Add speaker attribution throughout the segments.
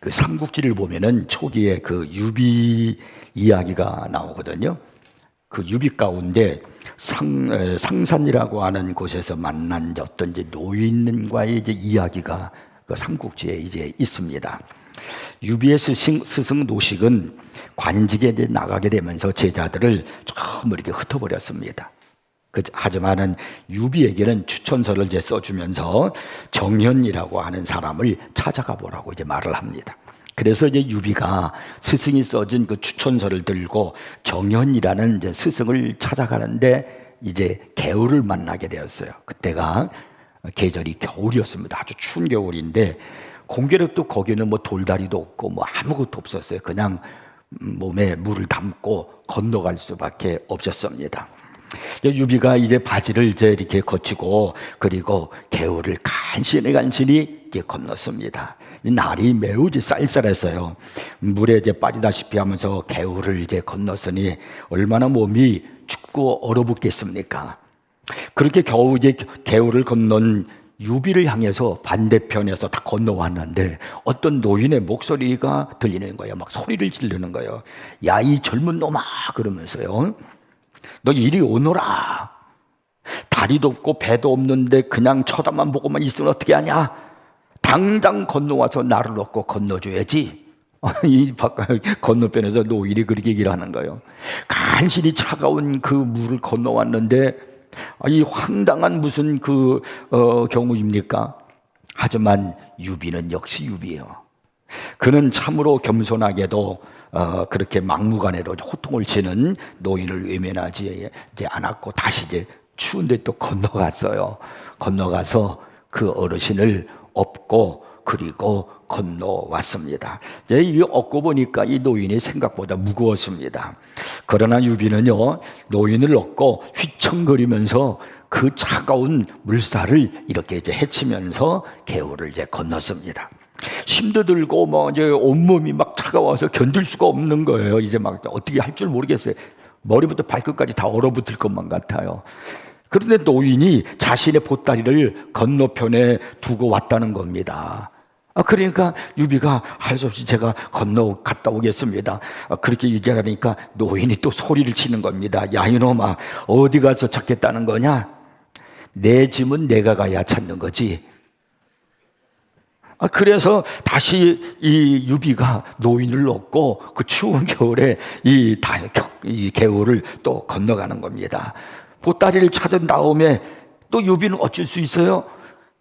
Speaker 1: 그 삼국지를 보면은 초기에 그 유비 이야기가 나오거든요. 그 유비 가운데 상산이라고 하는 곳에서 만난 어떤 이제 노인과의 이제 이야기가 그 삼국지에 이제 있습니다. 유비의 스승 노식은 관직에 이제 나가게 되면서 제자들을 전부 이렇게 흩어버렸습니다. 하지만은 유비에게는 추천서를 이제 써주면서 정현이라고 하는 사람을 찾아가 보라고 이제 말을 합니다. 그래서 이제 유비가 스승이 써준 그 추천서를 들고 정현이라는 이제 스승을 찾아가는데 이제 개울을 만나게 되었어요. 그때가 계절이 겨울이었습니다. 아주 추운 겨울인데 공교롭도 거기는 뭐 돌다리도 없고 뭐 아무것도 없었어요. 그냥 몸에 물을 담고 건너갈 수밖에 없었습니다. 유비가 이제 바지를 이제 이렇게 거치고 그리고 개울을 간신히 이제 건넜습니다. 날이 매우 이제 쌀쌀했어요. 물에 이제 빠지다시피 하면서 개울을 이제 건넜으니 얼마나 몸이 춥고 얼어붙겠습니까? 그렇게 겨우 이제 개울을 건넌 유비를 향해서 반대편에서 다 건너왔는데 어떤 노인의 목소리가 들리는 거예요. 막 소리를 지르는 거예요. 야, 이 젊은 놈아! 그러면서요. 너 이리 오너라. 다리도 없고 배도 없는데 그냥 쳐다만 보고만 있으면 어떻게 하냐? 당장 건너와서 나를 얻고 건너줘야지. 이 건너편에서 노인이 그렇게 얘기를 하는 거예요. 간신히 차가운 그 물을 건너왔는데 이 황당한 무슨 경우입니까? 하지만 유비는 역시 유비예요. 그는 참으로 겸손하게도 그렇게 막무가내로 호통을 치는 노인을 외면하지 않았고 다시 이제 추운데 또 건너갔어요. 건너가서 그 어르신을 업고 그리고 건너왔습니다. 이 업고 보니까 이 노인이 생각보다 무거웠습니다. 그러나 유비는요, 노인을 업고 휘청거리면서 그 차가운 물살을 이렇게 이제 헤치면서 개울을 이제 건넜습니다. 힘도 들고 뭐 이제 온몸이 막 차가워서 견딜 수가 없는 거예요. 이제 막 어떻게 할 줄 모르겠어요. 머리부터 발끝까지 다 얼어붙을 것만 같아요. 그런데 노인이 자신의 보따리를 건너편에 두고 왔다는 겁니다. 그러니까 유비가 할 수 없이 제가 건너 갔다 오겠습니다. 그렇게 얘기하니까 노인이 또 소리를 치는 겁니다. 야, 이놈아, 어디 가서 찾겠다는 거냐? 내 짐은 내가 가야 찾는 거지. 그래서 다시 이 유비가 노인을 얻고 그 추운 겨울에 이 개울을 또 건너가는 겁니다. 보따리를 찾은 다음에 또 유비는 어쩔 수 있어요?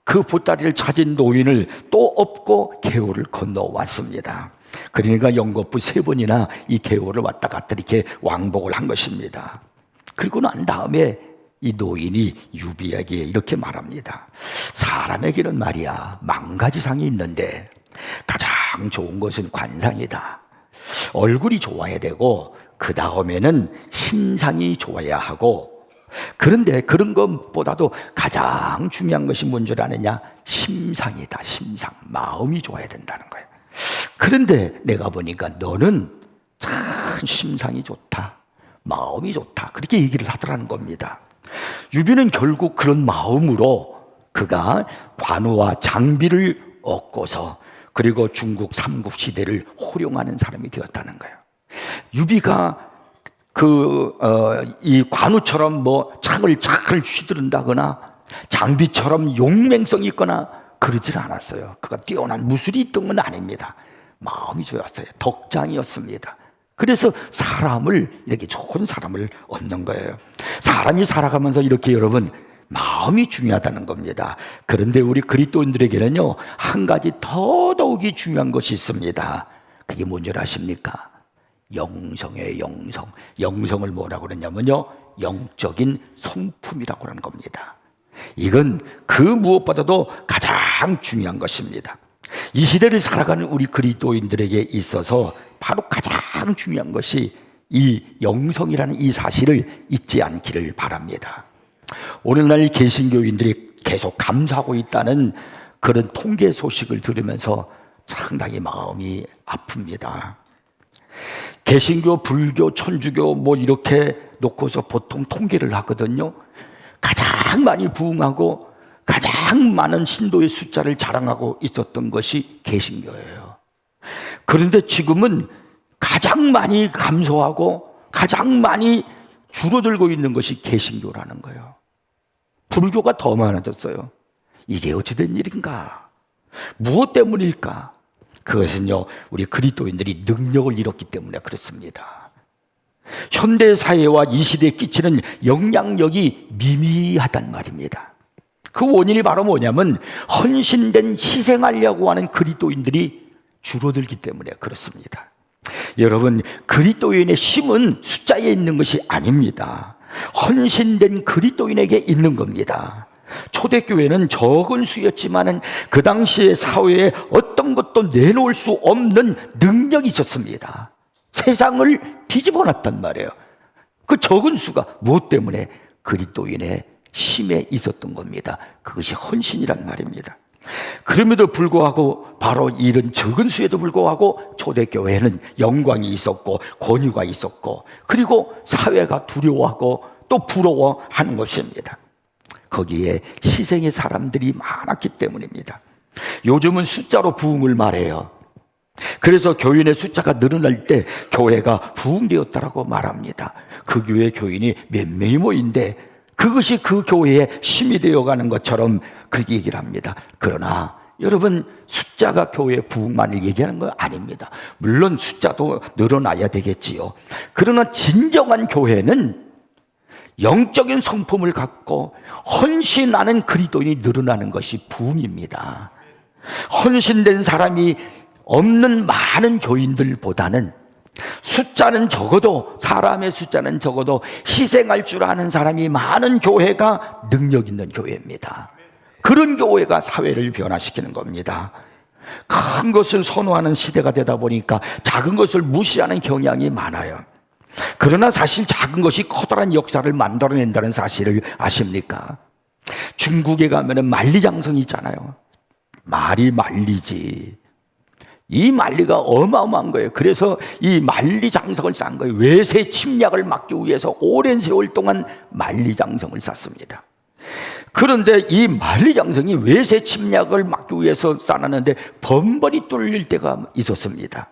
Speaker 1: 그 보따리를 찾은 노인을 또 업고 개울을 건너왔습니다. 그러니까 연거푸 3번이나 이 개울을 왔다 갔다 이렇게 왕복을 한 것입니다. 그리고 난 다음에 이 노인이 유비에게 이렇게 말합니다. 사람에게는 말이야, 10,000가지상이 있는데 가장 좋은 것은 관상이다. 얼굴이 좋아야 되고 그 다음에는 신상이 좋아야 하고, 그런데 그런 것보다도 가장 중요한 것이 뭔 줄 아느냐? 심상이다. 심상. 마음이 좋아야 된다는 거예요. 그런데 내가 보니까 너는 참 심상이 좋다. 마음이 좋다. 그렇게 얘기를 하더라는 겁니다. 유비는 결국 그런 마음으로 그가 관우와 장비를 얻고서 그리고 중국 삼국시대를 호령하는 사람이 되었다는 거예요. 유비가 이 관우처럼 뭐 창을 휘두른다거나 장비처럼 용맹성이 있거나 그러질 않았어요. 그가 뛰어난 무술이 있던 건 아닙니다. 마음이 좋았어요. 덕장이었습니다. 그래서 이렇게 좋은 사람을 얻는 거예요. 사람이 살아가면서 이렇게 여러분 마음이 중요하다는 겁니다. 그런데 우리 그리스도인들에게는요, 한 가지 더더욱이 중요한 것이 있습니다. 그게 뭔지 아십니까? 영성이에요. 영성. 영성을 뭐라고 그러냐면요, 영적인 성품이라고 하는 겁니다. 이건 그 무엇보다도 가장 중요한 것입니다. 이 시대를 살아가는 우리 그리스도인들에게 있어서 바로 가장 중요한 것이 이 영성이라는 이 사실을 잊지 않기를 바랍니다. 오늘날 개신교인들이 계속 감사하고 있다는 그런 통계 소식을 들으면서 상당히 마음이 아픕니다. 개신교, 불교, 천주교 뭐 이렇게 놓고서 보통 통계를 하거든요. 가장 많이 부흥하고 가장 많은 신도의 숫자를 자랑하고 있었던 것이 개신교예요. 그런데 지금은 가장 많이 감소하고 가장 많이 줄어들고 있는 것이 개신교라는 거예요. 불교가 더 많아졌어요. 이게 어찌된 일인가? 무엇 때문일까? 그것은요, 우리 그리스도인들이 능력을 잃었기 때문에 그렇습니다. 현대 사회와 이 시대에 끼치는 영향력이 미미하단 말입니다. 그 원인이 바로 뭐냐면 헌신된 희생하려고 하는 그리스도인들이 줄어들기 때문에 그렇습니다. 여러분, 그리스도인의 힘은 숫자에 있는 것이 아닙니다. 헌신된 그리스도인에게 있는 겁니다. 초대교회는 적은 수였지만 그 당시의 사회에 어떤 것도 내놓을 수 없는 능력이 있었습니다. 세상을 뒤집어 놨단 말이에요. 그 적은 수가 무엇 때문에? 그리스도인의 힘에 있었던 겁니다. 그것이 헌신이란 말입니다. 그럼에도 불구하고 바로 이런 적은 수에도 불구하고 초대교회는 영광이 있었고 권위가 있었고 그리고 사회가 두려워하고 또 부러워하는 것입니다. 거기에 희생의 사람들이 많았기 때문입니다. 요즘은 숫자로 부흥을 말해요. 그래서 교인의 숫자가 늘어날 때 교회가 부흥되었다라고 말합니다. 그 교회 교인이 몇 명이 모인데 그것이 그 교회의 힘이 되어가는 것처럼 그렇게 얘기를 합니다. 그러나 여러분, 숫자가 교회의 부흥만을 얘기하는 건 아닙니다. 물론 숫자도 늘어나야 되겠지요. 그러나 진정한 교회는 영적인 성품을 갖고 헌신하는 그리스도인이 늘어나는 것이 부흥입니다. 헌신된 사람이 없는 많은 교인들보다는 숫자는 적어도, 사람의 숫자는 적어도 희생할 줄 아는 사람이 많은 교회가 능력 있는 교회입니다. 그런 교회가 사회를 변화시키는 겁니다. 큰 것을 선호하는 시대가 되다 보니까 작은 것을 무시하는 경향이 많아요. 그러나 사실 작은 것이 커다란 역사를 만들어낸다는 사실을 아십니까? 중국에 가면은 만리장성이 있잖아요. 말이 만리지. 이 만리가 어마어마한 거예요. 그래서 이 만리장성을 쌓은 거예요. 외세 침략을 막기 위해서 오랜 세월 동안 만리장성을 쌓습니다. 그런데 이 만리장성이 외세 침략을 막기 위해서 쌓았는데 번번이 뚫릴 때가 있었습니다.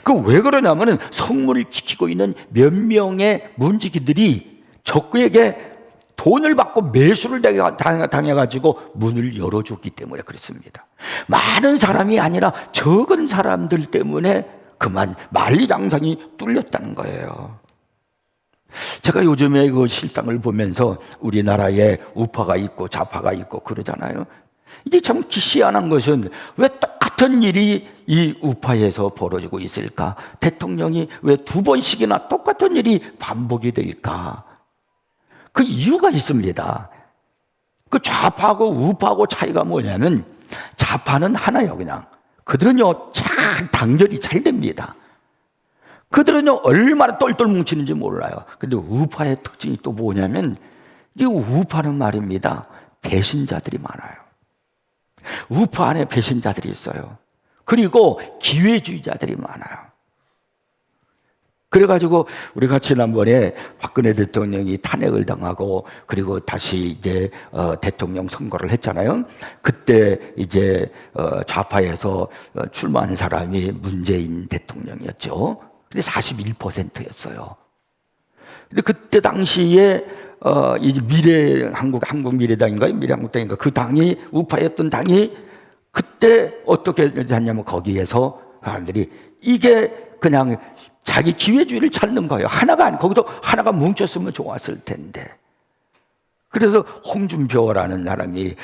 Speaker 1: 그 왜 그러냐면은 성문을 지키고 있는 몇 명의 문지기들이 적에게 돈을 받고 매수를 당해가지고 문을 열어줬기 때문에 그렇습니다. 많은 사람이 아니라 적은 사람들 때문에 그만 만리장성이 뚫렸다는 거예요. 제가 요즘에 그 실상을 보면서 우리나라에 우파가 있고 좌파가 있고 그러잖아요. 이제 참 희한한 것은 왜 똑같은 일이 이 우파에서 벌어지고 있을까? 대통령이 왜 두 번씩이나 똑같은 일이 반복이 될까? 그 이유가 있습니다. 그 좌파하고 우파하고 차이가 뭐냐면 좌파는 하나요, 그냥. 그들은요, 단결이 잘 됩니다. 그들은요, 얼마나 똘똘 뭉치는지 몰라요. 근데 우파의 특징이 또 뭐냐면 이 우파는 말입니다. 배신자들이 많아요. 우파 안에 배신자들이 있어요. 그리고 기회주의자들이 많아요. 그래가지고 우리가 지난번에 박근혜 대통령이 탄핵을 당하고 그리고 다시 이제 대통령 선거를 했잖아요. 그때 이제 좌파에서 출마한 사람이 문재인 대통령이었죠. 근데 41%였어요. 근데 그때 당시에 이제 한국미래당인가요? 미래한국당인가? 그 당이 우파였던 당이 그때 어떻게 했냐면 거기에서 사람들이 이게 그냥 자기 기회주의를 찾는 거예요. 거기도 하나가 뭉쳤으면 좋았을 텐데. 그래서 홍준표라는 사람이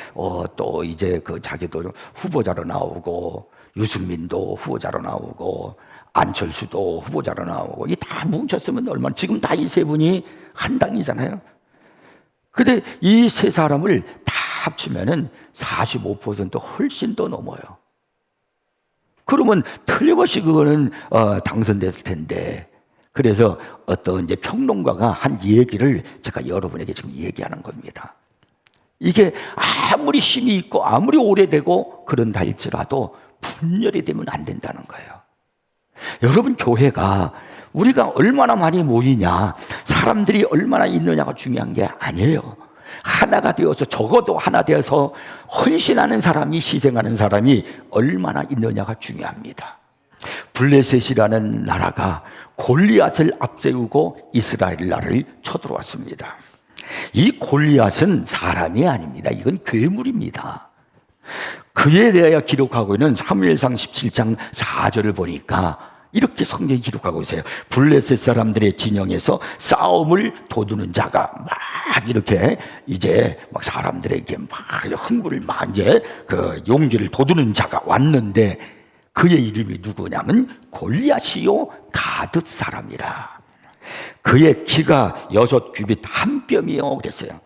Speaker 1: 또 이제 그 자기도 후보자로 나오고 유승민도 후보자로 나오고 안철수도 후보자로 나오고 이 다 뭉쳤으면 얼마나 지금 다 이 세 분이 한 당이잖아요. 근데 이 세 사람을 다 합치면은 45% 훨씬 더 넘어요. 그러면 틀림없이 그거는 당선됐을 텐데. 그래서 어떤 이제 평론가가 한 얘기를 제가 여러분에게 지금 얘기하는 겁니다. 이게 아무리 힘이 있고 아무리 오래되고 그런다 할지라도 분열이 되면 안 된다는 거예요. 여러분, 교회가 우리가 얼마나 많이 모이냐, 사람들이 얼마나 있느냐가 중요한 게 아니에요. 하나가 되어서, 적어도 하나 되어서 헌신하는 사람이, 희생하는 사람이 얼마나 있느냐가 중요합니다. 블레셋이라는 나라가 골리앗을 앞세우고 이스라엘 나라를 쳐들어왔습니다. 이 골리앗은 사람이 아닙니다. 이건 괴물입니다. 그에 대하여 기록하고 있는 사무엘상 17장 4절을 보니까 이렇게 성경이 기록하고 있어요. 블레셋 사람들의 진영에서 싸움을 도두는 자가 막 이렇게 이제 막 사람들에게 막 흥분을 막 이제 그 용기를 도두는 자가 왔는데 그의 이름이 누구냐면 골리앗이요 가드 사람이라. 그의 키가 6규빗 한 뼘이요 그랬어요.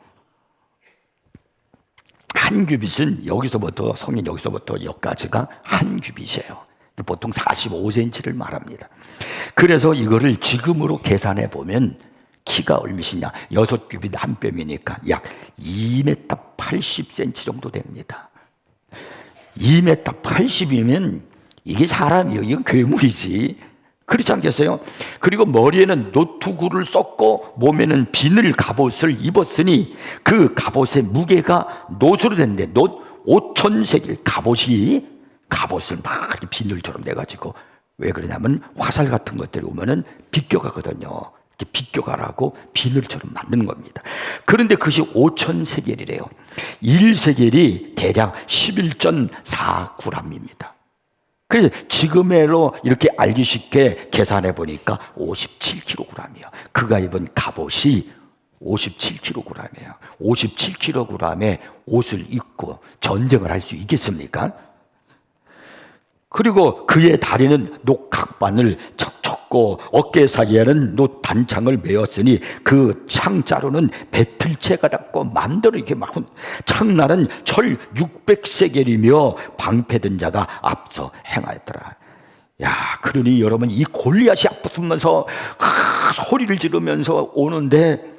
Speaker 1: 한 규빗은 여기서부터 성인 여기서부터 여기까지가 한 규빗이에요. 보통 45cm를 말합니다. 그래서 이거를 지금으로 계산해 보면 키가 얼마시냐? 6규빗 한 뼘이니까 약 2m 80cm 정도 됩니다. 2m 80이면 이게 사람이요. 이건 괴물이지. 그렇지 않겠어요? 그리고 머리에는 노투구를 썼고 몸에는 비늘 갑옷을 입었으니 그 갑옷의 무게가 놋으로 됐는데 놋 5,000세겔 갑옷을 막 비늘처럼 내가지고 왜 그러냐면 화살 같은 것들이 오면은 비껴가거든요. 이렇게 비껴가라고 비늘처럼 만드는 겁니다. 그런데 그것이 5,000세겔이래요. 1세겔이 대략 11.4g입니다. 그래서 지금으로 이렇게 알기 쉽게 계산해 보니까 57kg이에요. 그가 입은 갑옷이 57kg이에요. 57kg의 옷을 입고 전쟁을 할 수 있겠습니까? 그리고 그의 다리는 녹각반을 척쳤고 어깨 사이에는 녹 단창을 메었으니 그 창자루는 배틀채가 닿고 맘대로 이렇게 막 창날은 철 600세겔이며 방패든 자가 앞서 행하였더라. 야, 그러니 여러분 이 골리앗이 앞서면서 소리를 지르면서 오는데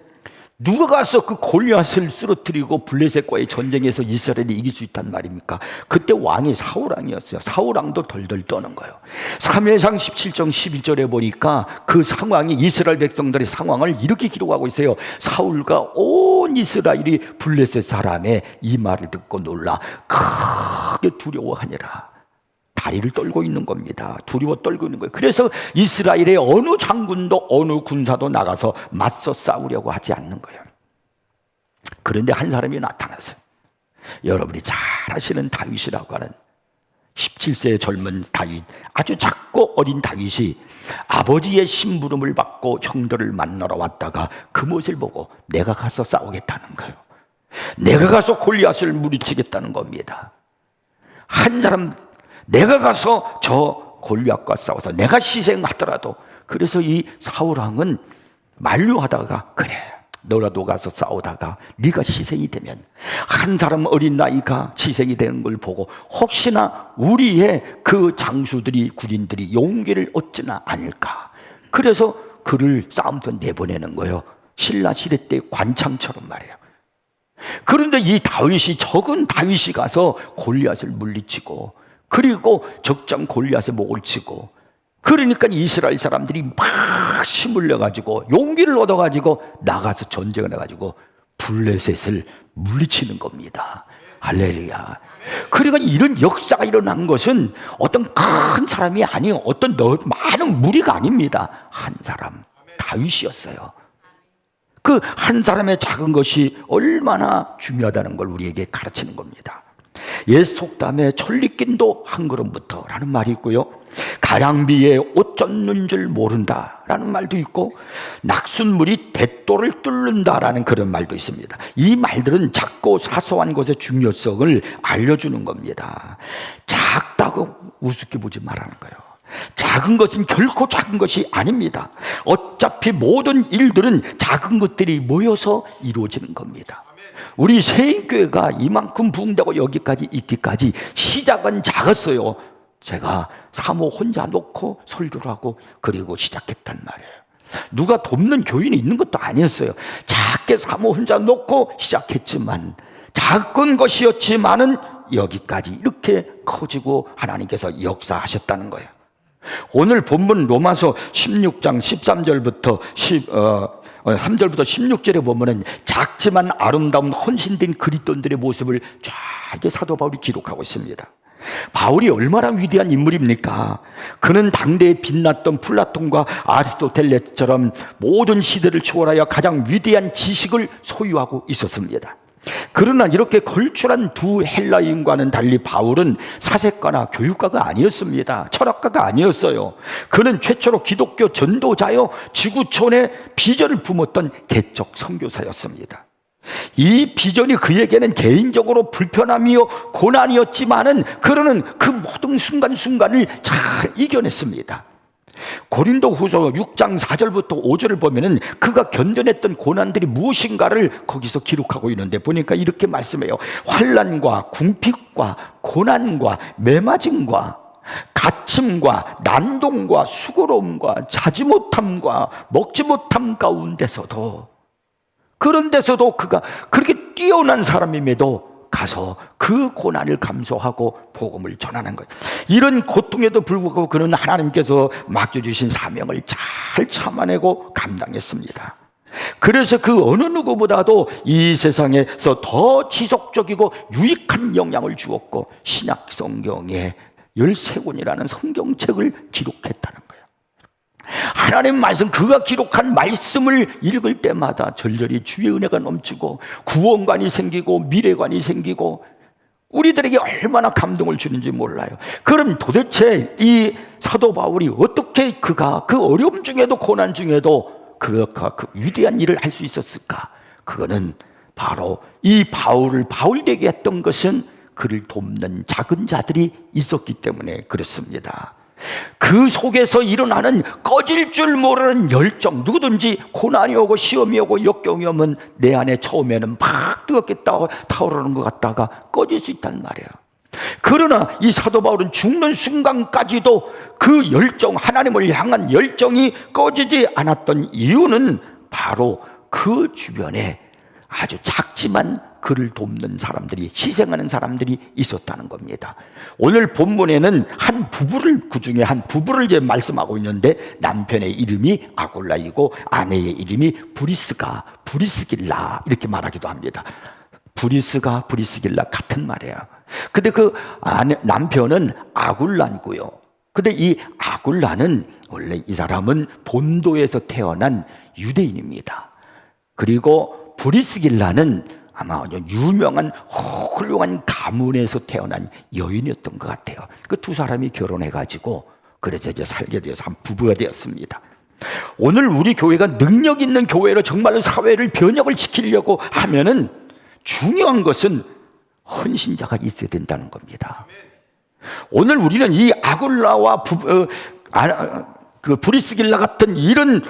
Speaker 1: 누가 가서 그 골리앗을 쓰러뜨리고 블레셋과의 전쟁에서 이스라엘이 이길 수 있단 말입니까? 그때 왕이 사울왕이었어요. 사울왕도 덜덜 떠는 거예요. 사무엘상 17장 11절에 보니까 그 상황이 이스라엘 백성들의 상황을 이렇게 기록하고 있어요. 사울과 온 이스라엘이 블레셋 사람의 이 말을 듣고 놀라 크게 두려워하니라. 다리를 떨고 있는 겁니다. 두려워 떨고 있는 거예요. 그래서 이스라엘의 어느 장군도 어느 군사도 나가서 맞서 싸우려고 하지 않는 거예요. 그런데 한 사람이 나타났어요. 여러분이 잘 아시는 다윗이라고 하는 17세의 젊은 다윗, 아주 작고 어린 다윗이 아버지의 심부름을 받고 형들을 만나러 왔다가 그 모습을 보고 내가 가서 싸우겠다는 거예요. 내가 가서 골리앗을 물리치겠다는 겁니다. 한 사람 내가 가서 저 골리앗과 싸워서 내가 희생하더라도. 그래서 이 사울왕은 만류하다가 그래 너라도 가서 싸우다가 네가 희생이 되면 한 사람 어린 나이가 희생이 되는 걸 보고 혹시나 우리의 그 장수들이 군인들이 용기를 얻지는 않을까. 그래서 그를 싸움터 내보내는 거예요. 신라 시대 때 관창처럼 말이에요. 그런데 이 다윗이 적은 다윗이 가서 골리앗을 물리치고 그리고 적장 골리앗의 목을 치고 그러니까 이스라엘 사람들이 막 힘을 내가지고 용기를 얻어가지고 나가서 전쟁을 해가지고 블레셋을 물리치는 겁니다. 할렐루야. 그러니까 이런 역사가 일어난 것은 어떤 큰 사람이 아니요 어떤 많은 무리가 아닙니다. 한 사람 다윗이었어요. 그 한 사람의 작은 것이 얼마나 중요하다는 걸 우리에게 가르치는 겁니다. 옛 속담에 천리낀도 한 걸음부터 라는 말이 있고요. 가량비에 옷 젖는 줄 모른다 라는 말도 있고 낙순물이 대도를 뚫는다라는 그런 말도 있습니다. 이 말들은 작고 사소한 것의 중요성을 알려주는 겁니다. 작다고 우습게 보지 말라는 거예요. 작은 것은 결코 작은 것이 아닙니다. 어차피 모든 일들은 작은 것들이 모여서 이루어지는 겁니다. 우리 세인교회가 이만큼 부흥되고 여기까지 있기까지 시작은 작았어요. 제가 사모 혼자 놓고 설교를 하고 그리고 시작했단 말이에요. 누가 돕는 교인이 있는 것도 아니었어요. 작게 사모 혼자 놓고 시작했지만 작은 것이었지만은 여기까지 이렇게 커지고 하나님께서 역사하셨다는 거예요. 오늘 본문 로마서 16장 13절부터 3절부터 16절에 보면은 작지만 아름다운 헌신된 그리스도인들의 모습을 쫙 사도 바울이 기록하고 있습니다. 바울이 얼마나 위대한 인물입니까? 그는 당대에 빛났던 플라톤과 아리스토텔레스처럼 모든 시대를 초월하여 가장 위대한 지식을 소유하고 있었습니다. 그러나 이렇게 걸출한 두 헬라인과는 달리 바울은 사색가나 교육가가 아니었습니다. 철학가가 아니었어요. 그는 최초로 기독교 전도자여 지구촌에 비전을 품었던 개척 선교사였습니다. 이 비전이 그에게는 개인적으로 불편함이요 고난이었지만은 그는 그 모든 순간순간을 잘 이겨냈습니다. 고린도후서 6장 4절부터 5절을 보면은 그가 견뎌냈던 고난들이 무엇인가를 거기서 기록하고 있는데 보니까 이렇게 말씀해요. 환난과 궁핍과 고난과 매맞음과 갇힘과 난동과 수고로움과 자지 못함과 먹지 못함 가운데서도, 그런 데서도 그가 그렇게 뛰어난 사람임에도 가서 그 고난을 감수하고 복음을 전하는 거예요. 이런 고통에도 불구하고 그는 하나님께서 맡겨주신 사명을 잘 참아내고 감당했습니다. 그래서 그 어느 누구보다도 이 세상에서 더 지속적이고 유익한 영향을 주었고 신약 성경에 13권이라는 성경책을 기록했다는 거예요. 하나님 말씀, 그가 기록한 말씀을 읽을 때마다 절절히 주의 은혜가 넘치고 구원관이 생기고 미래관이 생기고 우리들에게 얼마나 감동을 주는지 몰라요. 그럼 도대체 이 사도 바울이 어떻게 그가 그 어려움 중에도 고난 중에도 그가 그 위대한 일을 할 수 있었을까? 그거는 바로 이 바울을 바울되게 했던 것은 그를 돕는 작은 자들이 있었기 때문에 그렇습니다. 그 속에서 일어나는 꺼질 줄 모르는 열정, 누구든지 고난이 오고 시험이 오고 역경이 오면 내 안에 처음에는 막 뜨겁게 타오르는 것 같다가 꺼질 수 있단 말이에요. 그러나 이 사도 바울은 죽는 순간까지도 그 열정, 하나님을 향한 열정이 꺼지지 않았던 이유는 바로 그 주변에 아주 작지만 그를 돕는 사람들이, 희생하는 사람들이 있었다는 겁니다. 오늘 본문에는 한 부부를, 그 중에 한 부부를 이제 말씀하고 있는데 남편의 이름이 아굴라이고 아내의 이름이 브리스길라 이렇게 말하기도 합니다. 브리스길라 같은 말이에요. 근데 그 남편은 아굴라이고요. 근데 이 아굴라는 원래 이 사람은 본도에서 태어난 유대인입니다. 그리고 브리스길라는 아마 유명한 훌륭한 가문에서 태어난 여인이었던 것 같아요. 그 두 사람이 결혼해가지고 그래서 이제 살게 되어서 한 부부가 되었습니다. 오늘 우리 교회가 능력 있는 교회로 정말로 사회를 변혁을 시키려고 하면은 중요한 것은 헌신자가 있어야 된다는 겁니다. 오늘 우리는 이 아굴라와 그 브리스길라 같은 이런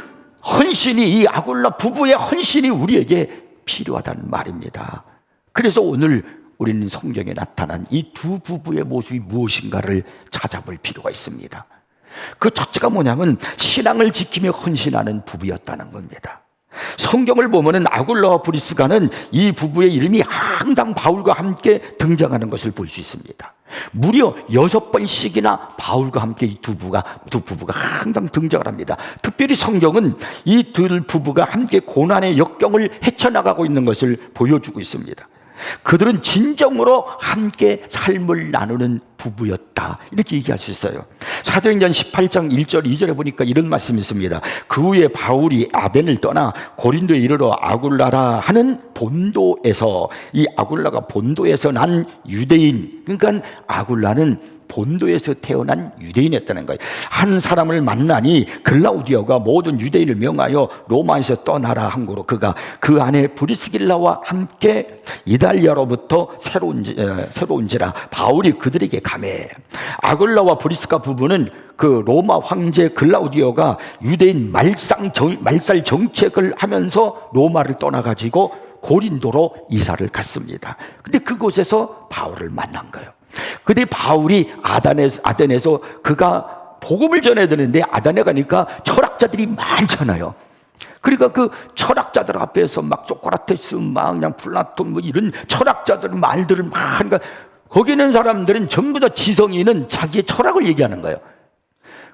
Speaker 1: 헌신이, 이 아굴라 부부의 헌신이 우리에게 필요하다는 말입니다. 그래서 오늘 우리는 성경에 나타난 이 두 부부의 모습이 무엇인가를 찾아볼 필요가 있습니다. 그 첫째가 뭐냐면 신앙을 지키며 헌신하는 부부였다는 겁니다. 성경을 보면은 아굴라와 브리스가는 이 부부의 이름이 항상 바울과 함께 등장하는 것을 볼 수 있습니다. 무려 6번씩이나 바울과 함께 이 두 부부가 항상 등장을 합니다. 특별히 성경은 이 두 부부가 함께 고난의 역경을 헤쳐나가고 있는 것을 보여주고 있습니다. 그들은 진정으로 함께 삶을 나누는 부부였다, 이렇게 얘기할 수 있어요. 사도행전 18장 1절 2절에 보니까 이런 말씀이 있습니다. 그 후에 바울이 아덴을 떠나 고린도에 이르러 아굴라라 하는 본도에서, 이 아굴라가 본도에서 난 유대인, 그러니까 아굴라는 본도에서 태어난 유대인이었다는 거예요. 한 사람을 만나니 글라우디오가 모든 유대인을 명하여 로마에서 떠나라 한 거로 그가 그 안에 브리스길라와 함께 이달리아로부터 새로운지라 바울이 그들에게 가매. 아굴라와 브리스가 부부는 그 로마 황제 글라우디오가 유대인 말살 정책을 하면서 로마를 떠나가지고 고린도로 이사를 갔습니다. 근데 그곳에서 바울을 만난 거예요. 근데 바울이 아덴에서 그가 복음을 전해야 되는데 아덴에 가니까 철학자들이 많잖아요. 그러니까 그 철학자들 앞에서 막 소크라테스, 막 그냥 플라톤 뭐 이런 철학자들 말들을 막 하니까 거기 있는 사람들은 전부 다 지성인은 자기의 철학을 얘기하는 거예요.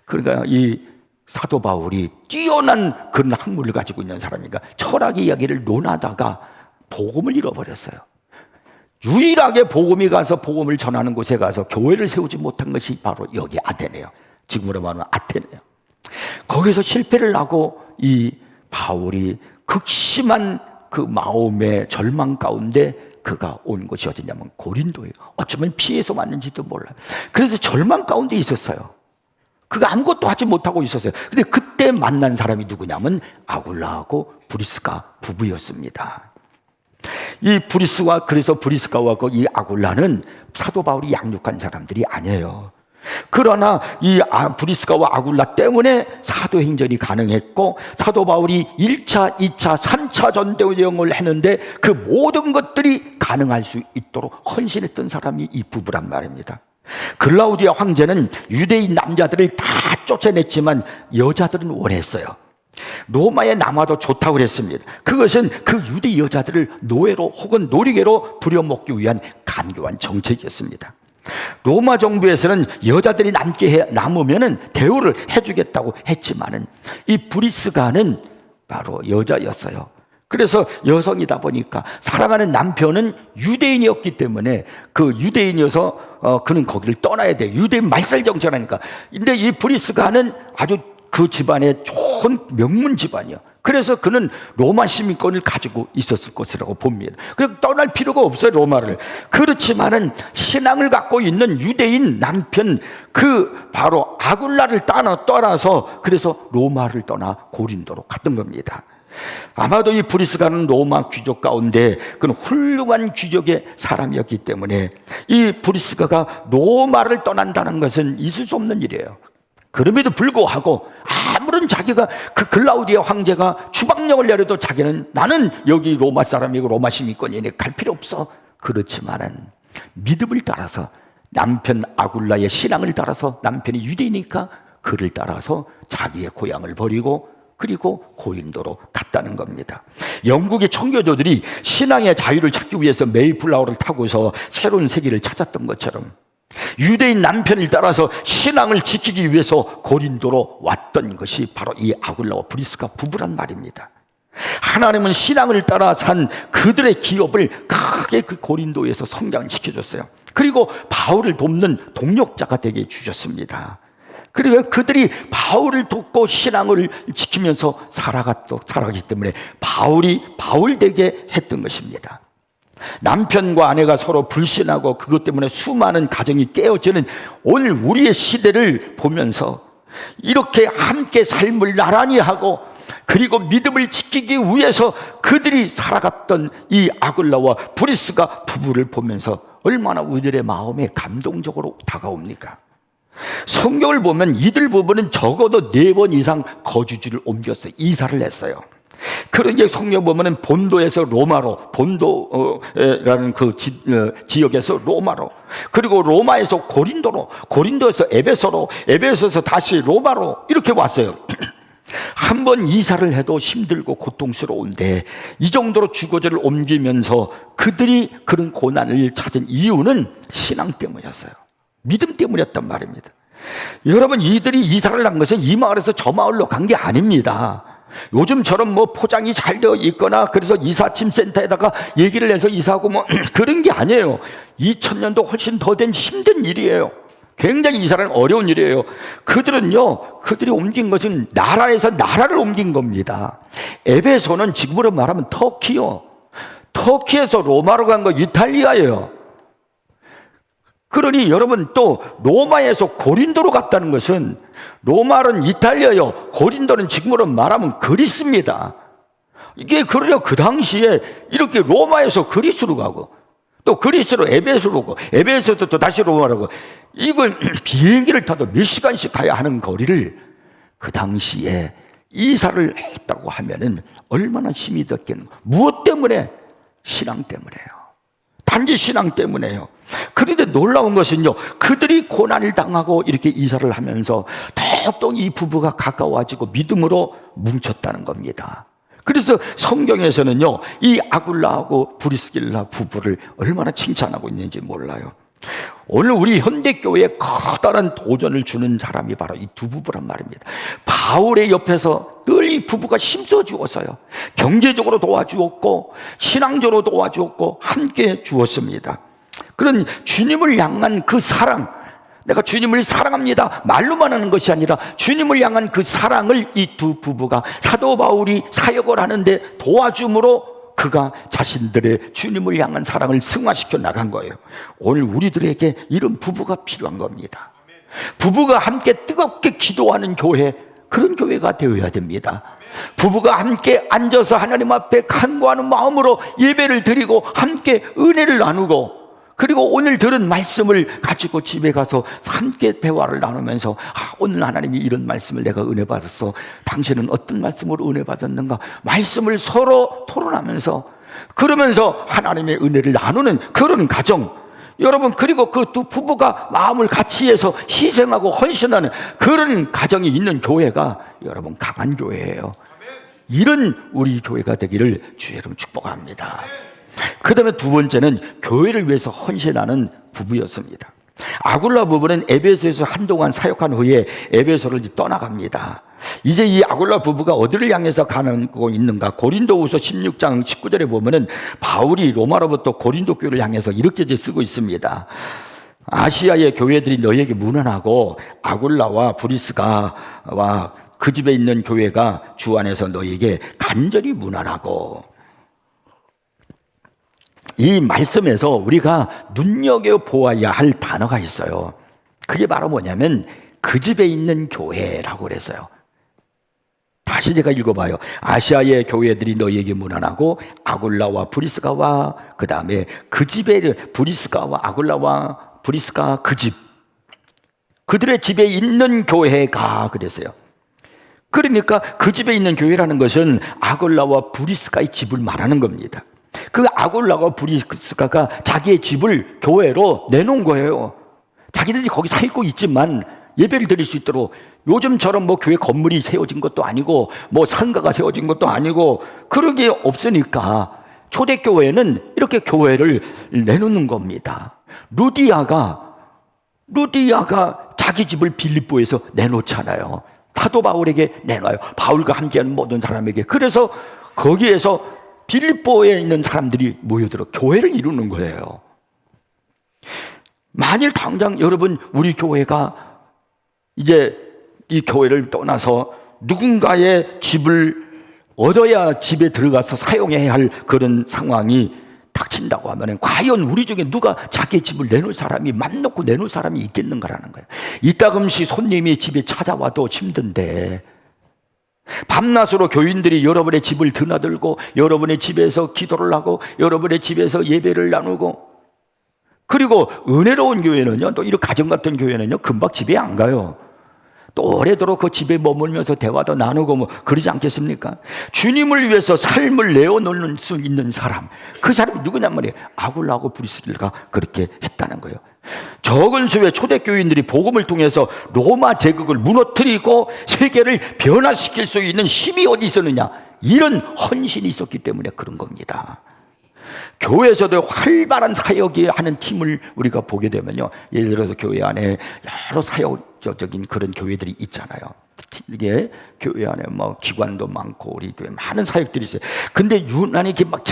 Speaker 1: 그러니까 이 사도 바울이 뛰어난 그런 학문을 가지고 있는 사람이니까 철학 이야기를 논하다가 복음을 잃어버렸어요. 유일하게 복음이 가서 복음을 전하는 곳에 가서 교회를 세우지 못한 것이 바로 여기 아테네요. 지금으로 말하면 아테네요. 거기서 실패를 하고 이 바울이 극심한 그 마음의 절망 가운데 그가 온 곳이 어디냐면 고린도예요. 어쩌면 피해서 왔는지도 몰라요. 그래서 절망 가운데 있었어요. 그가 아무것도 하지 못하고 있었어요. 근데 그때 만난 사람이 누구냐면 아굴라하고 브리스가 부부였습니다. 이 브리스와, 그래서 브리스가와 이 아굴라는 사도 바울이 양육한 사람들이 아니에요. 그러나 이 브리스가와 아굴라 때문에 사도행전이 가능했고, 사도 바울이 1차, 2차, 3차 전도여행을 했는데 그 모든 것들이 가능할 수 있도록 헌신했던 사람이 이 부부란 말입니다. 글라우디아 황제는 유대인 남자들을 다 쫓아냈지만 여자들은 원했어요. 로마에 남아도 좋다고 그랬습니다. 그것은 그 유대 여자들을 노예로 혹은 놀이개로 부려먹기 위한 간교한 정책이었습니다. 로마 정부에서는 여자들이 남으면은 대우를 해주겠다고 했지만은 이 브리스가는 바로 여자였어요. 그래서 여성이다 보니까 사랑하는 남편은 유대인이었기 때문에 그 유대인이어서 그는 거기를 떠나야 돼. 유대인 말살 정책하니까. 근데 이 브리스가는 아주 그 집안의 좋은 명문 집안이요. 그래서 그는 로마 시민권을 가지고 있었을 것이라고 봅니다. 그래서 떠날 필요가 없어요, 로마를. 그렇지만은 신앙을 갖고 있는 유대인 남편 그 바로 아굴라를 떠나서 그래서 로마를 떠나 고린도로 갔던 겁니다. 아마도 이 브리스가는 로마 귀족 가운데 그는 훌륭한 귀족의 사람이었기 때문에 이 브리스가가 로마를 떠난다는 것은 있을 수 없는 일이에요. 그럼에도 불구하고 아무런 자기가 그 글라우디아 황제가 추방령을 내려도 자기는 나는 여기 로마 사람이고 로마 시민권이니 갈 필요 없어. 그렇지만은 믿음을 따라서 남편 아굴라의 신앙을 따라서 남편이 유대이니까 그를 따라서 자기의 고향을 버리고 그리고 고린도로 갔다는 겁니다. 영국의 청교도들이 신앙의 자유를 찾기 위해서 메이플라워를 타고서 새로운 세계를 찾았던 것처럼 유대인 남편을 따라서 신앙을 지키기 위해서 고린도로 왔던 것이 바로 이 아굴라와 브리스가 부부란 말입니다. 하나님은 신앙을 따라 산 그들의 기업을 크게 그 고린도에서 성장시켜줬어요. 그리고 바울을 돕는 동력자가 되게 해주셨습니다. 그리고 그들이 바울을 돕고 신앙을 지키면서 살아가기 때문에 바울이 바울되게 했던 것입니다. 남편과 아내가 서로 불신하고 그것 때문에 수많은 가정이 깨어지는 오늘 우리의 시대를 보면서 이렇게 함께 삶을 나란히 하고 그리고 믿음을 지키기 위해서 그들이 살아갔던 이 아굴라와 브리스가 부부를 보면서 얼마나 우리들의 마음에 감동적으로 다가옵니까? 성경을 보면 이들 부부는 적어도 4번 이상 거주지를 옮겼어요. 이사를 했어요. 그러니까 성경 보면은 본도에서 로마로, 본도라는 그 지역에서 로마로, 그리고 로마에서 고린도로, 고린도에서 에베소로, 에베소에서 다시 로마로 이렇게 왔어요. 한 번 이사를 해도 힘들고 고통스러운데 이 정도로 주거지를 옮기면서 그들이 그런 고난을 찾은 이유는 신앙 때문이었어요. 믿음 때문이었단 말입니다. 여러분, 이들이 이사를 한 것은 이 마을에서 저 마을로 간 게 아닙니다. 요즘처럼 뭐 포장이 잘 되어 있거나 그래서 이사짐 센터에다가 얘기를 해서 이사하고 뭐 그런 게 아니에요. 2000년도 훨씬 더 된 힘든 일이에요. 굉장히 이사는 어려운 일이에요. 그들이 옮긴 것은 나라에서 나라를 옮긴 겁니다. 에베소는 지금으로 말하면 터키요. 터키에서 로마로 간 거 이탈리아예요. 그러니 여러분, 또 로마에서 고린도로 갔다는 것은 로마는 이탈리아요, 고린도는 지금으로 말하면 그리스입니다. 이게 그러려 그 당시에 이렇게 로마에서 그리스로 가고 또 그리스로 에베소로 가고 에베소도 또 다시 로마로 가고 이걸 비행기를 타도 몇 시간씩 가야 하는 거리를 그 당시에 이사를 했다고 하면은 얼마나 힘이 됐겠는가. 무엇 때문에? 신앙 때문에요. 단지 신앙 때문에요. 그런데 놀라운 것은요, 그들이 고난을 당하고 이렇게 이사를 하면서 더욱더 이 부부가 가까워지고 믿음으로 뭉쳤다는 겁니다. 그래서 성경에서는요, 이 아굴라하고 브리스길라 부부를 얼마나 칭찬하고 있는지 몰라요. 오늘 우리 현대교회에 커다란 도전을 주는 사람이 바로 이 두 부부란 말입니다. 바울의 옆에서 늘 이 부부가 힘써주었어요. 경제적으로 도와주었고 신앙적으로 도와주었고 함께 주었습니다. 그런 주님을 향한 그 사랑, 내가 주님을 사랑합니다 말로만 하는 것이 아니라 주님을 향한 그 사랑을 이 두 부부가 사도 바울이 사역을 하는데 도와줌으로 그가 자신들의 주님을 향한 사랑을 승화시켜 나간 거예요. 오늘 우리들에게 이런 부부가 필요한 겁니다. 부부가 함께 뜨겁게 기도하는 교회, 그런 교회가 되어야 됩니다. 부부가 함께 앉아서 하나님 앞에 간구하는 마음으로 예배를 드리고 함께 은혜를 나누고, 그리고 오늘 들은 말씀을 가지고 집에 가서 함께 대화를 나누면서 오늘 하나님이 이런 말씀을 내가 은혜 받았어, 당신은 어떤 말씀으로 은혜 받았는가, 말씀을 서로 토론하면서 그러면서 하나님의 은혜를 나누는 그런 가정, 여러분, 그리고 그 두 부부가 마음을 같이 해서 희생하고 헌신하는 그런 가정이 있는 교회가 여러분 강한 교회예요. 이런 우리 교회가 되기를 주의 이름 축복합니다. 그 다음에 두 번째는 교회를 위해서 헌신하는 부부였습니다. 아굴라 부부는 에베소에서 한동안 사역한 후에 에베소를 떠나갑니다. 이제 이 아굴라 부부가 어디를 향해서 가고 있는가? 고린도후서 16장 19절에 보면은 바울이 로마로부터 고린도 교회를 향해서 이렇게 쓰고 있습니다. 아시아의 교회들이 너희에게 문안하고 아굴라와 브리스가와 그 집에 있는 교회가 주 안에서 너희에게 간절히 문안하고. 이 말씀에서 우리가 눈여겨보아야 할 단어가 있어요. 그게 바로 뭐냐면 그 집에 있는 교회라고 그랬어요. 다시 제가 읽어봐요. 아시아의 교회들이 너희에게 문안하고 아굴라와 브리스가와, 그 다음에 그 집에 브리스가와 아굴라와 브리스가 그 집, 그들의 집에 있는 교회가 그랬어요. 그러니까 그 집에 있는 교회라는 것은 아굴라와 브리스가의 집을 말하는 겁니다. 그 아굴라와 브리스가가 자기의 집을 교회로 내놓은 거예요. 자기들이 거기 살고 있지만 예배를 드릴 수 있도록, 요즘처럼 뭐 교회 건물이 세워진 것도 아니고 뭐 상가가 세워진 것도 아니고 그런 게 없으니까 초대교회는 이렇게 교회를 내놓는 겁니다. 루디아가 자기 집을 빌립보에서 내놓잖아요. 사도 바울에게 내놔요. 바울과 함께하는 모든 사람에게. 그래서 거기에서 빌립보에 있는 사람들이 모여들어 교회를 이루는 거예요. 만일 당장 여러분 우리 교회가 이제 이 교회를 떠나서 누군가의 집을 얻어야 집에 들어가서 사용해야 할 그런 상황이 닥친다고 하면 과연 우리 중에 누가 자기 집을 내놓을 사람이, 맘 놓고 내놓을 사람이 있겠는가라는 거예요. 이따금씩 손님이 집에 찾아와도 힘든데 밤낮으로 교인들이 여러분의 집을 드나들고 여러분의 집에서 기도를 하고 여러분의 집에서 예배를 나누고, 그리고 은혜로운 교회는요, 또 이런 가정 같은 교회는요 금방 집에 안 가요. 또 오래도록 그 집에 머물면서 대화도 나누고 뭐 그러지 않겠습니까? 주님을 위해서 삶을 내어놓을 수 있는 사람, 그 사람이 누구냐 말이에요. 아굴라하고 브리스가가 그렇게 했다는 거예요. 적은 수의 초대교인들이 복음을 통해서 로마 제국을 무너뜨리고 세계를 변화시킬 수 있는 힘이 어디 있었느냐, 이런 헌신이 있었기 때문에 그런 겁니다. 교회에서도 활발한 사역이 하는 팀을 우리가 보게 되면요, 예를 들어서 교회 안에 여러 사역적인 그런 교회들이 있잖아요. 이게 교회 안에 뭐 기관도 많고 우리 교회 많은 사역들이 있어요. 근데 유난히 이렇게 막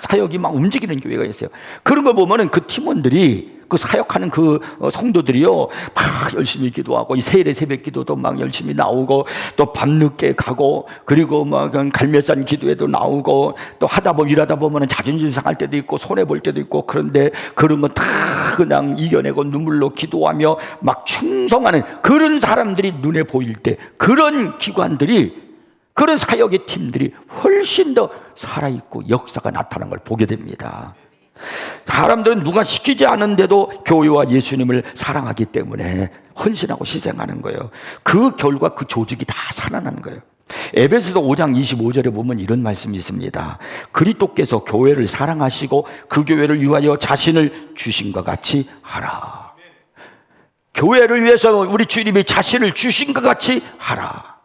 Speaker 1: 사역이 막 움직이는 교회가 있어요. 그런 걸 보면은 그 팀원들이, 그 사역하는 그 성도들이요 막 열심히 기도하고, 이 세례 새벽 기도도 막 열심히 나오고, 또 밤늦게 가고, 그리고 막 갈매산 기도에도 나오고, 또 하다 보면 일하다 보면 자존심 상할 때도 있고 손해 볼 때도 있고, 그런데 그런 거 다 그냥 이겨내고 눈물로 기도하며 막 충성하는 그런 사람들이 눈에 보일 때, 그런 기관들이, 그런 사역의 팀들이 훨씬 더 살아있고 역사가 나타나는 걸 보게 됩니다. 사람들은 누가 시키지 않은데도 교회와 예수님을 사랑하기 때문에 헌신하고 희생하는 거예요. 그 결과 그 조직이 다 살아나는 거예요. 에베소서 5장 25절에 보면 이런 말씀이 있습니다. 그리스도께서 교회를 사랑하시고 그 교회를 위하여 자신을 주신 것 같이 하라. 교회를 위해서 우리 주님이 자신을 주신 것 같이 하라.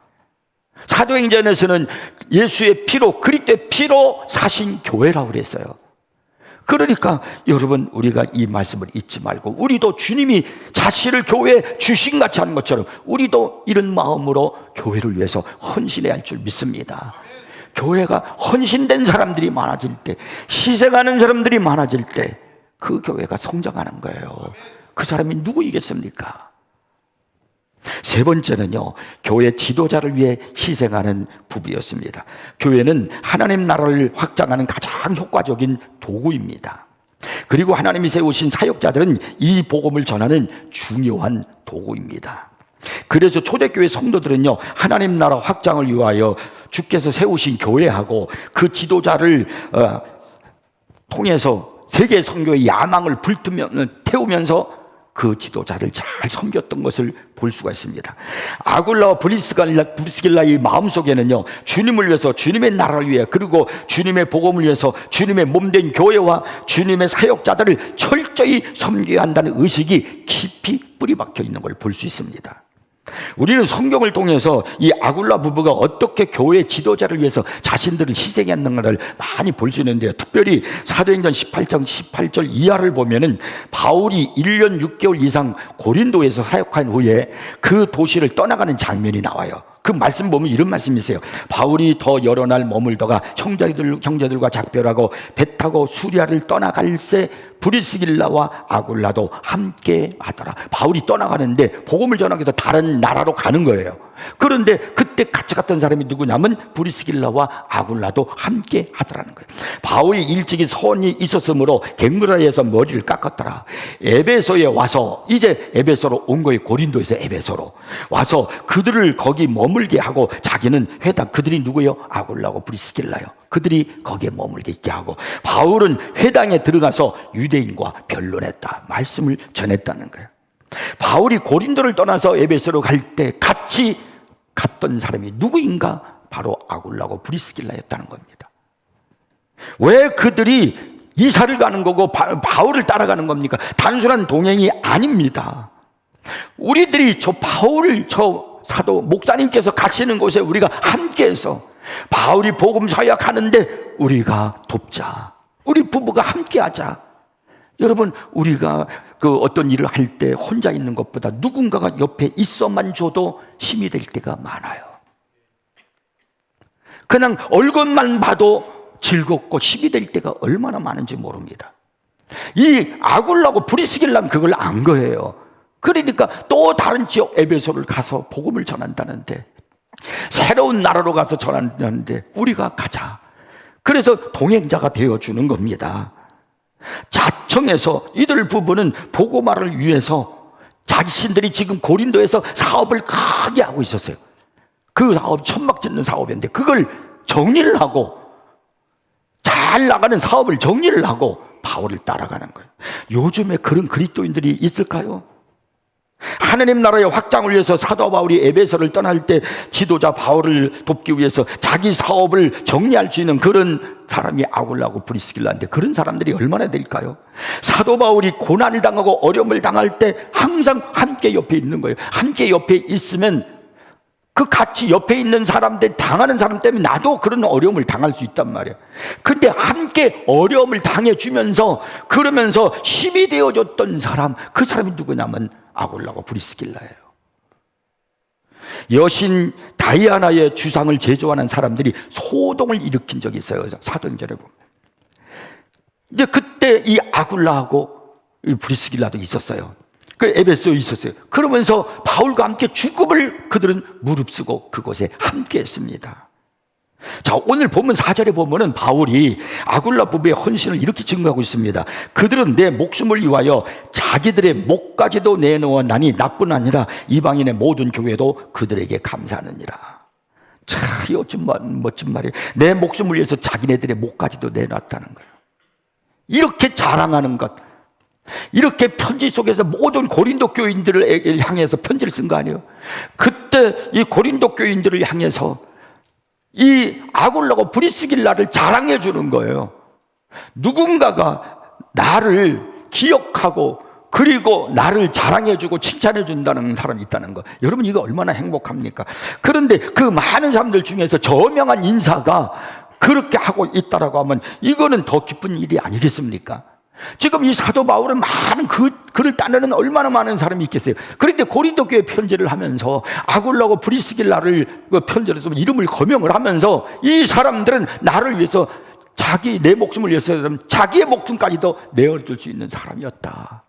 Speaker 1: 사도행전에서는 예수의 피로, 그리스도의 피로 사신 교회라고 그랬어요. 그러니까 여러분, 우리가 이 말씀을 잊지 말고 우리도 주님이 자신을 교회에 주신같이 하는 것처럼 우리도 이런 마음으로 교회를 위해서 헌신해야 할 줄 믿습니다. 교회가 헌신된 사람들이 많아질 때, 희생하는 사람들이 많아질 때 그 교회가 성장하는 거예요. 그 사람이 누구이겠습니까? 세 번째는요, 교회 지도자를 위해 희생하는 부부였습니다. 교회는 하나님 나라를 확장하는 가장 효과적인 도구입니다. 그리고 하나님이 세우신 사역자들은 이 복음을 전하는 중요한 도구입니다. 그래서 초대교회 성도들은요, 하나님 나라 확장을 위하여 주께서 세우신 교회하고 그 지도자를 통해서 세계 선교의 야망을 태우면서 그 지도자를 잘 섬겼던 것을 볼 수가 있습니다. 아굴라와 브리스길라의 마음속에는요, 주님을 위해서, 주님의 나라를 위해, 그리고 주님의 복음을 위해서 주님의 몸된 교회와 주님의 사역자들을 철저히 섬겨야 한다는 의식이 깊이 뿌리박혀 있는 걸 볼 수 있습니다. 우리는 성경을 통해서 이 아굴라 부부가 어떻게 교회 지도자를 위해서 자신들을 희생했는가를 많이 볼 수 있는데요, 특별히 사도행전 18장 18절 이하를 보면은 바울이 1년 6개월 이상 고린도에서 사역한 후에 그 도시를 떠나가는 장면이 나와요. 그 말씀 보면 이런 말씀이 있어요. 바울이 더 여러 날 머물다가 형제들과 작별하고 배 타고 수리아를 떠나갈새 브리스길라와 아굴라도 함께 하더라. 바울이 떠나가는데 복음을 전하기 위해서 다른 나라로 가는 거예요. 그런데 그때 같이 갔던 사람이 누구냐면 브리스길라와 아굴라도 함께 하더라는 거예요. 바울이 일찍이 소원이 있었으므로 갱무라에서 머리를 깎았더라. 에베소에 와서, 이제 에베소로 온 거예요. 고린도에서 에베소로 와서 그들을 거기 머물게 하고, 자기는 회당, 그들이 누구예요? 아굴라고 브리스길라요. 그들이 거기에 머물게 있게 하고, 바울은 회당에 들어가서 유대인과 변론했다, 말씀을 전했다는 거예요. 바울이 고린도를 떠나서 에베소로 갈 때 같이 갔던 사람이 누구인가? 바로 아굴라고 브리스길라였다는 겁니다. 왜 그들이 이사를 가는 거고 바울을 따라가는 겁니까? 단순한 동행이 아닙니다. 우리들이 저 바울을, 저 사도 목사님께서 가시는 곳에 우리가 함께해서 바울이 복음 사역하는데 우리가 돕자, 우리 부부가 함께하자. 여러분, 우리가 그 어떤 일을 할 때 혼자 있는 것보다 누군가가 옆에 있어만 줘도 힘이 될 때가 많아요. 그냥 얼굴만 봐도 즐겁고 힘이 될 때가 얼마나 많은지 모릅니다. 이 아굴라고 브리스길라는 그걸 안 거예요. 그러니까 또 다른 지역 에베소를 가서 복음을 전한다는데, 새로운 나라로 가서 전한다는데 우리가 가자. 그래서 동행자가 되어주는 겁니다. 자청해서 이들 부부는 복음화를 위해서 자신들이 지금 고린도에서 사업을 크게 하고 있었어요. 그 사업, 천막 짓는 사업인데 그걸 정리를 하고, 잘 나가는 사업을 정리를 하고 바울을 따라가는 거예요. 요즘에 그런 그리스도인들이 있을까요? 하나님 나라의 확장을 위해서 사도 바울이 에베소를 떠날 때 지도자 바울을 돕기 위해서 자기 사업을 정리할 수 있는 그런 사람이 아굴라고 브리스길라인데, 그런 사람들이 얼마나 될까요? 사도 바울이 고난을 당하고 어려움을 당할 때 항상 함께 옆에 있는 거예요. 함께 옆에 있으면 그 같이 옆에 있는 사람들, 당하는 사람 때문에 나도 그런 어려움을 당할 수 있단 말이에요. 근데 함께 어려움을 당해주면서, 그러면서 힘이 되어줬던 사람, 그 사람이 누구냐면 아굴라고 브리스길라예요. 여신 다이아나의 주상을 제조하는 사람들이 소동을 일으킨 적이 있어요. 사도행전에 보면. 이제 그때 이 아굴라하고 이 브리스길라도 있었어요. 그 에베소에 있었어요. 그러면서 바울과 함께 죽음을 그들은 무릅쓰고 그곳에 함께 했습니다. 자, 오늘 보면 4절에 보면은 바울이 아굴라 부부의 헌신을 이렇게 증거하고 있습니다. 그들은 내 목숨을 위하여 자기들의 목까지도 내놓았나니 나뿐 아니라 이방인의 모든 교회도 그들에게 감사하느니라. 참, 이 어쩜 멋진 말이에요. 내 목숨을 위해서 자기네들의 목까지도 내놨다는 거예요. 이렇게 자랑하는 것, 이렇게 편지 속에서 모든 고린도 교인들을 향해서 편지를 쓴 거 아니에요? 그때 이 고린도 교인들을 향해서 이 아굴라고 브리스길라를 자랑해 주는 거예요. 누군가가 나를 기억하고 그리고 나를 자랑해 주고 칭찬해 준다는 사람이 있다는 거, 여러분 이거 얼마나 행복합니까? 그런데 그 많은 사람들 중에서 저명한 인사가 그렇게 하고 있다라고 하면 이거는 더 기쁜 일이 아니겠습니까? 지금 이 사도 바울은 많은 그를 따르는 얼마나 많은 사람이 있겠어요. 그런데 고린도 교회 편지를 하면서 아굴라고 브리스길라를 편지를 써서 이름을 거명을 하면서 이 사람들은 나를 위해서 내 목숨을 위해서 자기의 목숨까지도 내어줄 수 있는 사람이었다,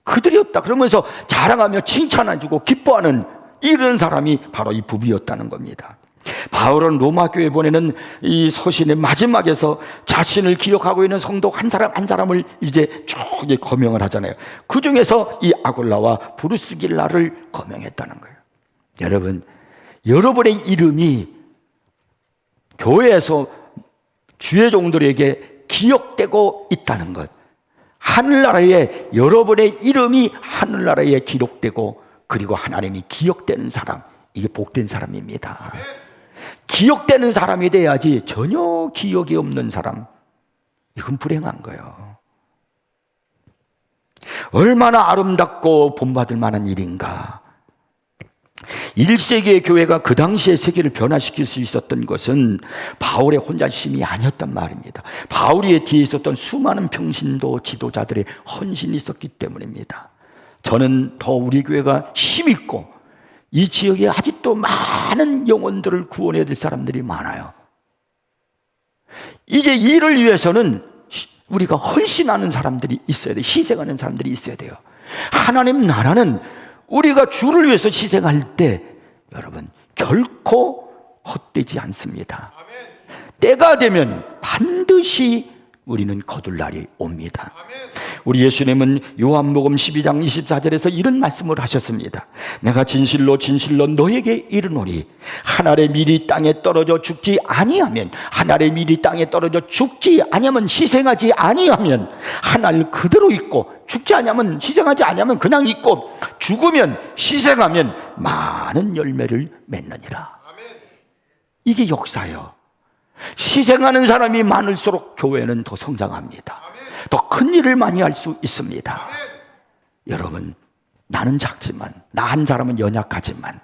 Speaker 1: 그들이었다, 그러면서 자랑하며 칭찬해주고 기뻐하는 이런 사람이 바로 이 부부였다는 겁니다. 바울은 로마 교회에 보내는 이 서신의 마지막에서 자신을 기억하고 있는 성도 한 사람 한 사람을 이제 쭉 거명을 하잖아요. 그 중에서 이 아굴라와 브리스길라를 거명했다는 거예요. 여러분, 여러분의 이름이 교회에서 주의 종들에게 기억되고 있다는 것, 하늘나라에 여러분의 이름이 하늘나라에 기록되고 그리고 하나님이 기억되는 사람, 이게 복된 사람입니다. 기억되는 사람이 돼야지 전혀 기억이 없는 사람, 이건 불행한 거예요. 얼마나 아름답고 본받을 만한 일인가. 1세기의 교회가 그 당시의 세계를 변화시킬 수 있었던 것은 바울의 혼자심이 아니었단 말입니다. 바울의 뒤에 있었던 수많은 평신도 지도자들의 헌신이 있었기 때문입니다. 저는 더 우리 교회가 힘있고 이 지역에 아직도 많은 영혼들을 구원해야 될 사람들이 많아요. 이제 이를 위해서는 우리가 헌신하는 사람들이 있어야 돼요. 희생하는 사람들이 있어야 돼요. 하나님 나라는 우리가 주를 위해서 희생할 때 여러분 결코 헛되지 않습니다. 때가 되면 반드시 우리는 거둘 날이 옵니다. 우리 예수님은 요한복음 12장 24절에서 이런 말씀을 하셨습니다. 내가 진실로 진실로 너에게 이르노니 한 알의 밀이 땅에 떨어져 죽지 아니하면, 한 알의 밀이 땅에 떨어져 죽지 아니하면, 희생하지 아니하면 한 알 그대로 있고, 죽지 아니하면, 희생하지 아니하면 그냥 있고, 죽으면, 희생하면 많은 열매를 맺느니라. 이게 역사예요. 희생하는 사람이 많을수록 교회는 더 성장합니다. 더 큰 일을 많이 할 수 있습니다. 여러분, 나는 작지만, 나 한 사람은 연약하지만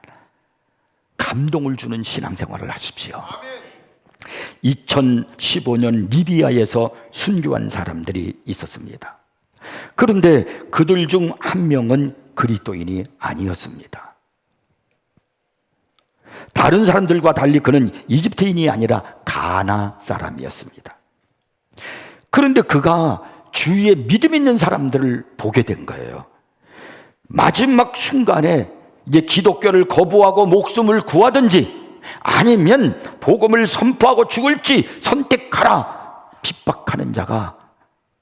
Speaker 1: 감동을 주는 신앙생활을 하십시오. 2015년 리비아에서 순교한 사람들이 있었습니다. 그런데 그들 중 한 명은 그리스도인이 아니었습니다. 다른 사람들과 달리 그는 이집트인이 아니라 가나 사람이었습니다. 그런데 그가 주위에 믿음 있는 사람들을 보게 된 거예요. 마지막 순간에 이제 기독교를 거부하고 목숨을 구하든지 아니면 복음을 선포하고 죽을지 선택하라 핍박하는 자가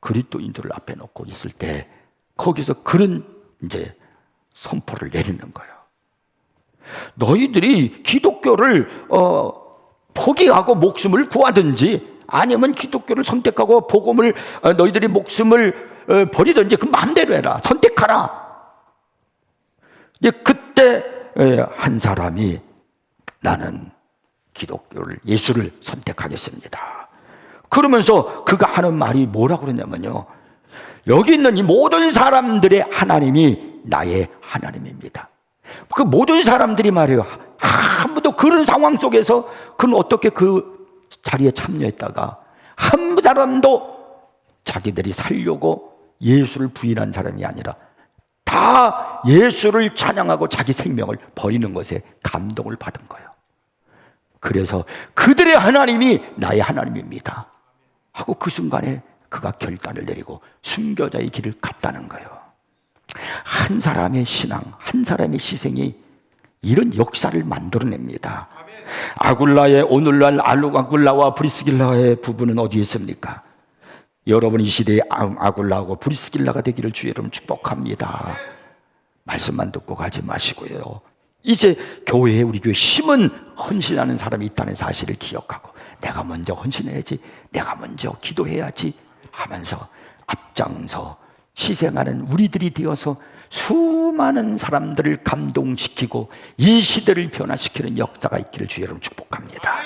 Speaker 1: 그리스도인들을 앞에 놓고 있을 때 거기서 그런 이제 선포를 내리는 거예요. 너희들이 기독교를 포기하고 목숨을 구하든지 아니면 기독교를 선택하고 복음을 너희들이 목숨을 버리든지 그 마음대로 해라. 선택하라. 이제 그때 한 사람이 나는 기독교를, 예수를 선택하겠습니다. 그러면서 그가 하는 말이 뭐라고 그러냐면요, 여기 있는 이 모든 사람들의 하나님이 나의 하나님입니다. 그 모든 사람들이 말해요. 아무도 그런 상황 속에서 그는 어떻게 그 자리에 참여했다가 한 사람도 자기들이 살려고 예수를 부인한 사람이 아니라 다 예수를 찬양하고 자기 생명을 버리는 것에 감동을 받은 거예요. 그래서 그들의 하나님이 나의 하나님입니다 하고 그 순간에 그가 결단을 내리고 순교자의 길을 갔다는 거예요. 한 사람의 신앙, 한 사람의 희생이 이런 역사를 만들어냅니다. 아굴라의 오늘날 아굴라와 브리스길라의 부부는 어디에 있습니까? 여러분 이 시대에 아굴라하고 브리스길라가 되기를 주의 이름 축복합니다. 말씀만 듣고 가지 마시고요, 이제 교회에, 우리 교회 힘은 헌신하는 사람이 있다는 사실을 기억하고 내가 먼저 헌신해야지, 내가 먼저 기도해야지 하면서 앞장서 희생하는 우리들이 되어서 수많은 사람들을 감동시키고 이 시대를 변화시키는 역사가 있기를 주의 이름으로 축복합니다.